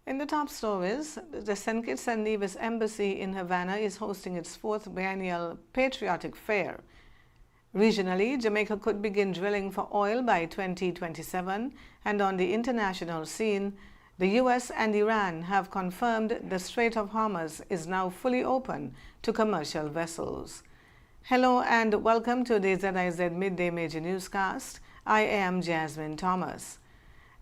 In the top stories, the St. Kitts and Nevis Embassy in Havana is hosting its fourth biennial Patriotic Fair. Regionally, Jamaica could begin drilling for oil by 2027, and on the international scene, the U.S. and Iran have confirmed the Strait of Hormuz is now fully open to commercial vessels. Hello and welcome to the ZIZ Midday Major Newscast. I am Jasmine Thomas.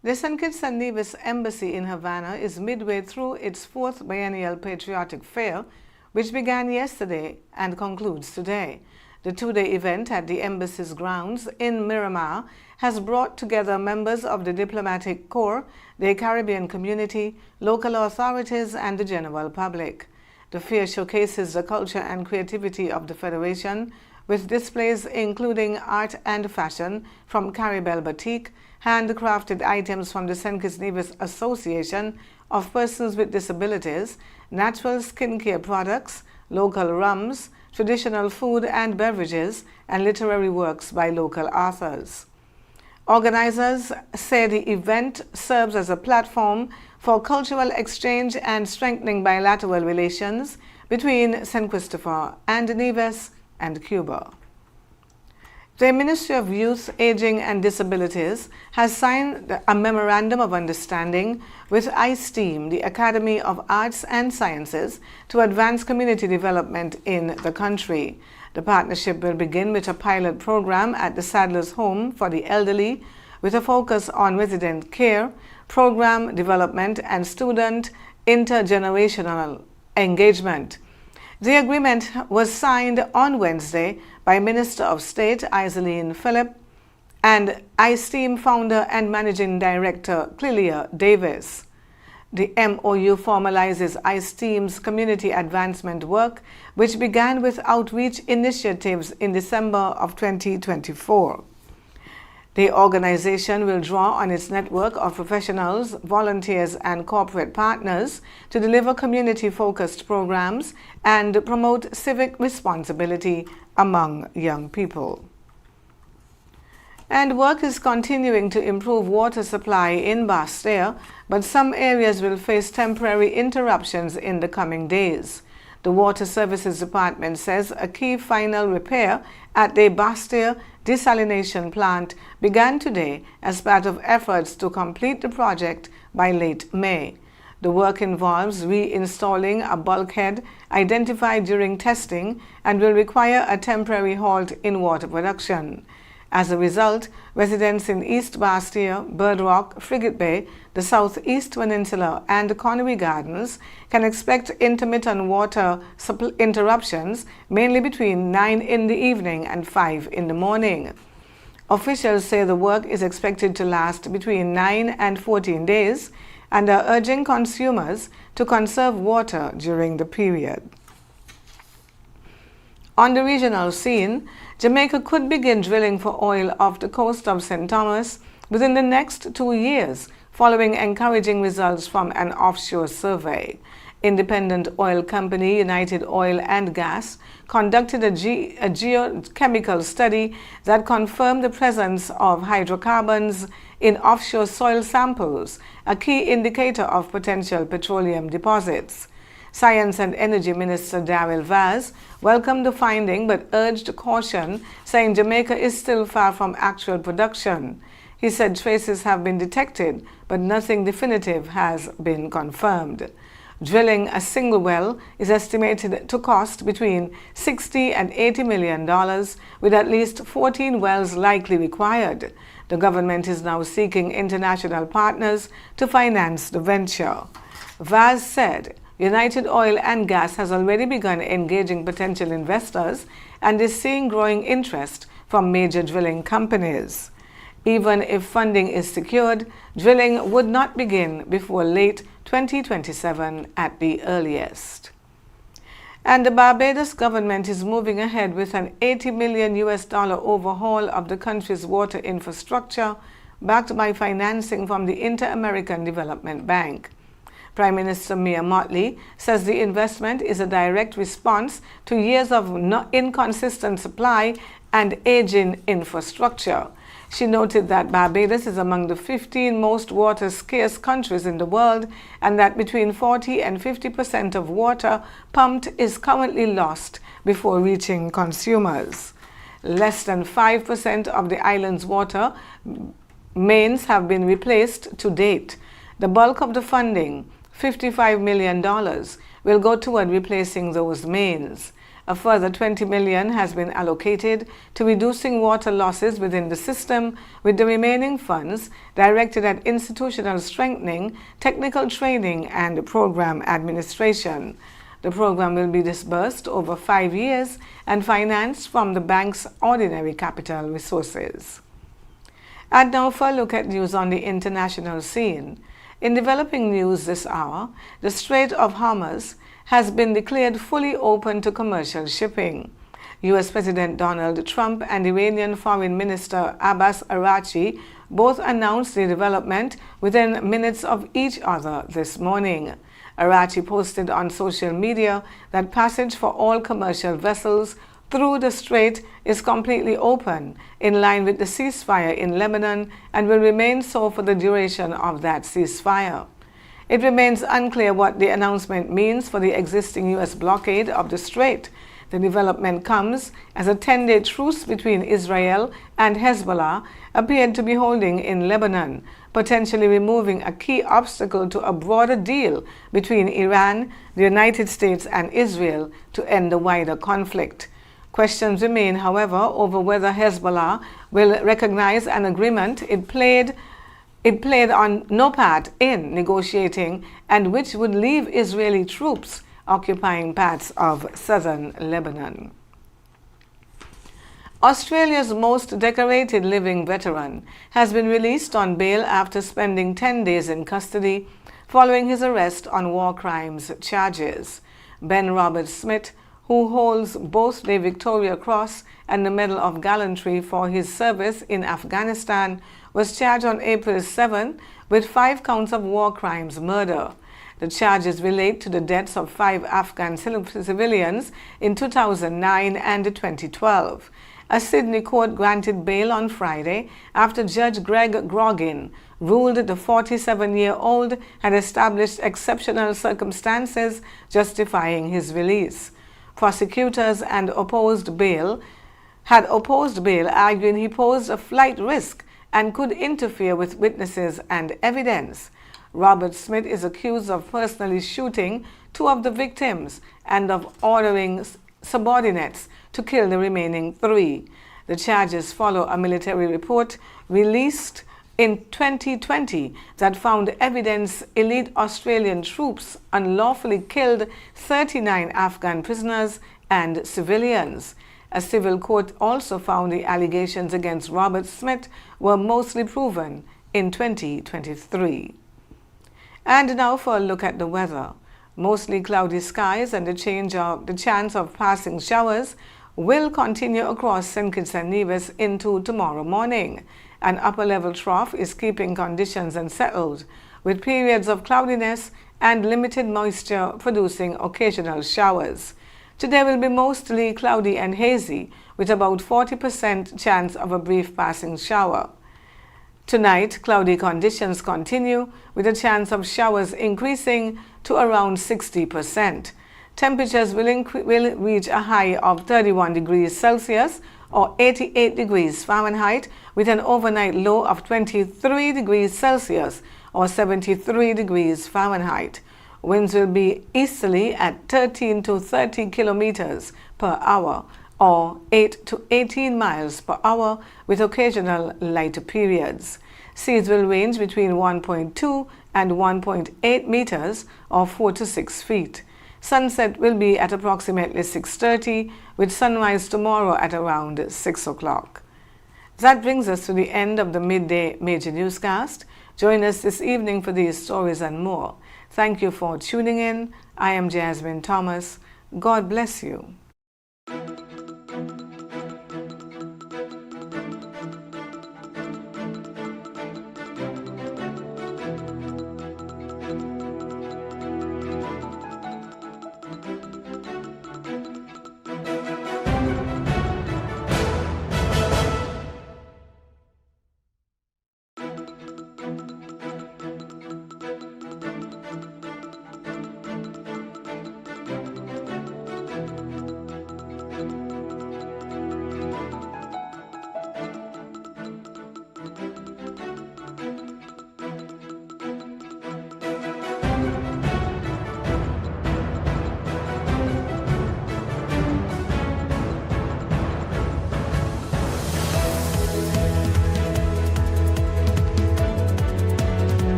The St. Kitts and Nevis Embassy in Havana is midway through its fourth biennial Patriotic Fair, which began yesterday and concludes today. The two-day event at the embassy's grounds in Miramar has brought together members of the diplomatic corps, the Caribbean community, local authorities, and the general public. The fair showcases the culture and creativity of the Federation, with displays including art and fashion from Caribel Batik, handcrafted items from the St. Kitts Nevis Association of Persons with Disabilities, natural skincare products, local rums, traditional food and beverages, and literary works by local authors. Organizers say the event serves as a platform for cultural exchange and strengthening bilateral relations between St. Christopher and Nevis and Cuba. The Ministry of Youth, Aging and Disabilities has signed a Memorandum of Understanding with ISTEAM, the Academy of Arts and Sciences, to advance community development in the country. The partnership will begin with a pilot program at the Sadler's Home for the Elderly, with a focus on resident care, program development, and student intergenerational engagement. The agreement was signed on Wednesday by Minister of State Iselin Phillip and ISTEAM founder and managing director Clelia Davis. The MOU formalizes ISTEAM's community advancement work, which began with outreach initiatives in December of 2024. The organization will draw on its network of professionals, volunteers, and corporate partners to deliver community-focused programs and promote civic responsibility among young people. And work is continuing to improve water supply in Bastille, but some areas will face temporary interruptions in the coming days. The Water Services Department says a key final repair at the Bastille desalination plant began today as part of efforts to complete the project by late May. The work involves reinstalling a bulkhead identified during testing and will require a temporary halt in water production. As a result, residents in East Bastille, Bird Rock, Frigate Bay, the Southeast Peninsula, and the Connery Gardens can expect intermittent water interruptions, mainly between 9 in the evening and 5 in the morning. Officials say the work is expected to last between 9 and 14 days and are urging consumers to conserve water during the period. On the regional scene, Jamaica could begin drilling for oil off the coast of St. Thomas within the next 2 years, following encouraging results from an offshore survey. Independent oil company United Oil and Gas conducted a geochemical study that confirmed the presence of hydrocarbons in offshore soil samples, a key indicator of potential petroleum deposits. Science and Energy Minister Darrell Vaz welcomed the finding but urged caution, saying Jamaica is still far from actual production. He said traces have been detected, but nothing definitive has been confirmed. Drilling a single well is estimated to cost between $60 and $80 million, with at least 14 wells likely required. The government is now seeking international partners to finance the venture. Vaz said United Oil and Gas has already begun engaging potential investors and is seeing growing interest from major drilling companies. Even if funding is secured, drilling would not begin before late 2027 at the earliest. And the Barbados government is moving ahead with an $80 million overhaul of the country's water infrastructure, backed by financing from the Inter-American Development Bank. Prime Minister Mia Mottley says the investment is a direct response to years of inconsistent supply and aging infrastructure. She noted that Barbados is among the 15 most water-scarce countries in the world and that between 40 and 50% of water pumped is currently lost before reaching consumers. Less than 5% of the island's water mains have been replaced to date. The bulk of the funding, $55 million, will go toward replacing those mains. A further $20 million has been allocated to reducing water losses within the system, with the remaining funds directed at institutional strengthening, technical training, and program administration. The program will be disbursed over 5 years and financed from the bank's ordinary capital resources. And now for a look at news on the international scene. In developing news this hour, the Strait of Hormuz has been declared fully open to commercial shipping. U.S. President Donald Trump and Iranian Foreign Minister Abbas Araghchi both announced the development within minutes of each other this morning. Araghchi posted on social media that passage for all commercial vessels through the strait is completely open, in line with the ceasefire in Lebanon, and will remain so for the duration of that ceasefire. It remains unclear what the announcement means for the existing U.S. blockade of the strait. The development comes as a 10-day truce between Israel and Hezbollah appeared to be holding in Lebanon, potentially removing a key obstacle to a broader deal between Iran, the United States, and Israel to end the wider conflict. Questions remain, however, over whether Hezbollah will recognize an agreement it played on no part in negotiating and which would leave Israeli troops occupying parts of southern Lebanon. Australia's most decorated living veteran has been released on bail after spending 10 days in custody following his arrest on war crimes charges. Ben Robert Smith, who holds both the Victoria Cross and the Medal of Gallantry for his service in Afghanistan, was charged on April 7 with 5 counts of war crimes murder. The charges relate to the deaths of 5 Afghan civilians in 2009 and 2012. A Sydney court granted bail on Friday after Judge Greg Groggin ruled the 47-year-old had established exceptional circumstances justifying his release. Prosecutors had opposed bail, arguing he posed a flight risk and could interfere with witnesses and evidence. Robert Smith is accused of personally shooting 2 of the victims and of ordering subordinates to kill the remaining 3. The charges follow a military report released in 2020 that found evidence elite Australian troops unlawfully killed 39 Afghan prisoners and civilians. A civil court also found the allegations against Robert Smith were mostly proven in 2023. And now for a look at the weather. Mostly cloudy skies and the chance of passing showers will continue across St. Kitts and Nevis into tomorrow morning. An upper-level trough is keeping conditions unsettled, with periods of cloudiness and limited moisture producing occasional showers. Today will be mostly cloudy and hazy, with about 40% chance of a brief passing shower. Tonight, cloudy conditions continue, with a chance of showers increasing to around 60%. Temperatures will reach a high of 31 degrees Celsius or 88 degrees Fahrenheit, with an overnight low of 23 degrees Celsius or 73 degrees Fahrenheit. Winds will be easterly at 13 to 30 kilometers per hour or 8 to 18 miles per hour, with occasional lighter periods. Seas will range between 1.2 and 1.8 meters or 4 to 6 feet. Sunset will be at approximately 6:30, with sunrise tomorrow at around 6 o'clock. That brings us to the end of the Midday Major Newscast. Join us this evening for these stories and more. Thank you for tuning in. I am Jasmine Thomas. God bless you.